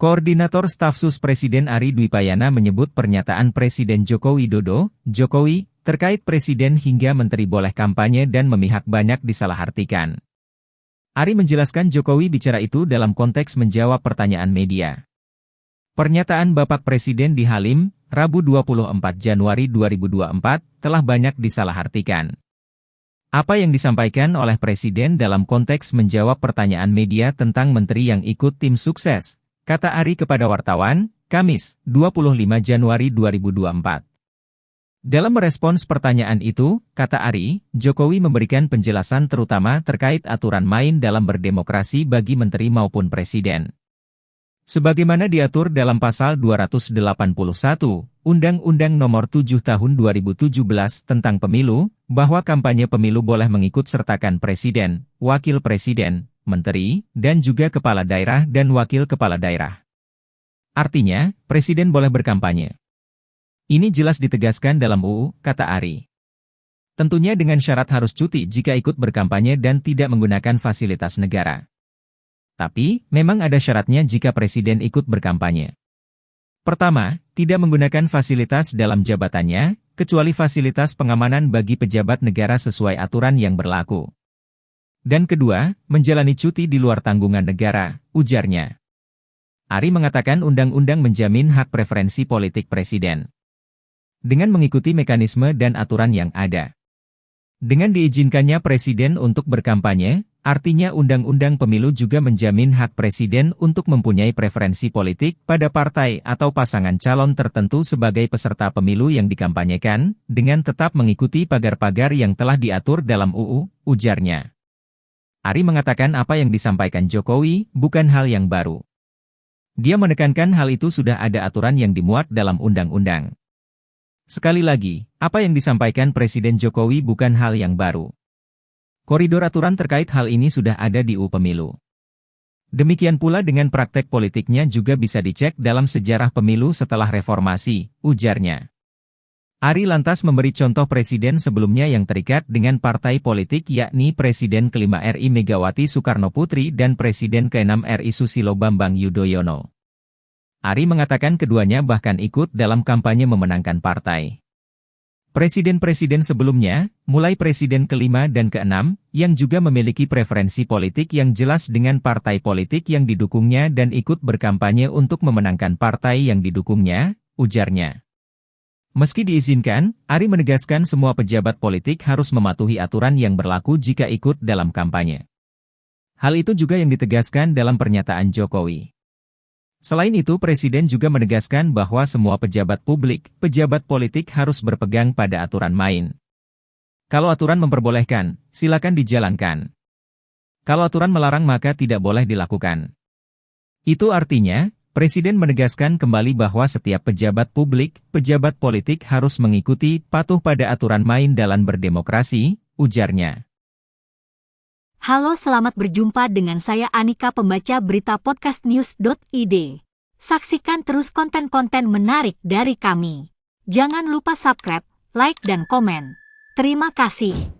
Koordinator Staf Sus Presiden Ari Dwipayana menyebut pernyataan Presiden Joko Widodo, Jokowi, terkait Presiden hingga Menteri boleh kampanye dan memihak banyak disalahartikan. Ari menjelaskan Jokowi bicara itu dalam konteks menjawab pertanyaan media. Pernyataan Bapak Presiden di Halim, Rabu 24 Januari 2024, telah banyak disalahartikan. Apa yang disampaikan oleh Presiden dalam konteks menjawab pertanyaan media tentang menteri yang ikut tim sukses, kata Ari kepada wartawan, Kamis, 25 Januari 2024. Dalam merespons pertanyaan itu, kata Ari, Jokowi memberikan penjelasan terutama terkait aturan main dalam berdemokrasi bagi menteri maupun presiden. Sebagaimana diatur dalam pasal 281, Undang-Undang Nomor 7 Tahun 2017 tentang Pemilu, bahwa kampanye pemilu boleh mengikut sertakan presiden, wakil presiden, menteri, dan juga kepala daerah dan wakil kepala daerah. Artinya, presiden boleh berkampanye. Ini jelas ditegaskan dalam UU, kata Ari. Tentunya dengan syarat harus cuti jika ikut berkampanye dan tidak menggunakan fasilitas negara. Tapi, memang ada syaratnya jika presiden ikut berkampanye. Pertama, tidak menggunakan fasilitas dalam jabatannya, kecuali fasilitas pengamanan bagi pejabat negara sesuai aturan yang berlaku. Dan kedua, menjalani cuti di luar tanggungan negara, ujarnya. Ari mengatakan undang-undang menjamin hak preferensi politik presiden dengan mengikuti mekanisme dan aturan yang ada. Dengan diizinkannya presiden untuk berkampanye, artinya undang-undang pemilu juga menjamin hak presiden untuk mempunyai preferensi politik pada partai atau pasangan calon tertentu sebagai peserta pemilu yang dikampanyekan, dengan tetap mengikuti pagar-pagar yang telah diatur dalam UU, ujarnya. Ari mengatakan apa yang disampaikan Jokowi bukan hal yang baru. Dia menekankan hal itu sudah ada aturan yang dimuat dalam undang-undang. Sekali lagi, apa yang disampaikan Presiden Jokowi bukan hal yang baru. Koridor aturan terkait hal ini sudah ada di UU Pemilu. Demikian pula dengan praktek politiknya juga bisa dicek dalam sejarah pemilu setelah reformasi, ujarnya. Ari lantas memberi contoh presiden sebelumnya yang terikat dengan partai politik yakni Presiden kelima RI Megawati Soekarno Putri dan Presiden keenam RI Susilo Bambang Yudhoyono. Ari mengatakan keduanya bahkan ikut dalam kampanye memenangkan partai. Presiden-presiden sebelumnya, mulai presiden kelima dan keenam, yang juga memiliki preferensi politik yang jelas dengan partai politik yang didukungnya dan ikut berkampanye untuk memenangkan partai yang didukungnya, ujarnya. Meski diizinkan, Ari menegaskan semua pejabat politik harus mematuhi aturan yang berlaku jika ikut dalam kampanye. Hal itu juga yang ditegaskan dalam pernyataan Jokowi. Selain itu Presiden juga menegaskan bahwa semua pejabat publik, pejabat politik harus berpegang pada aturan main. Kalau aturan memperbolehkan, silakan dijalankan. Kalau aturan melarang maka tidak boleh dilakukan. Itu artinya, Presiden menegaskan kembali bahwa setiap pejabat publik, pejabat politik harus mengikuti, patuh pada aturan main dalam berdemokrasi, ujarnya. Halo, selamat berjumpa dengan saya Anika, pembaca berita podcastnews.id. Saksikan terus konten-konten menarik dari kami. Jangan lupa subscribe, like dan komen. Terima kasih.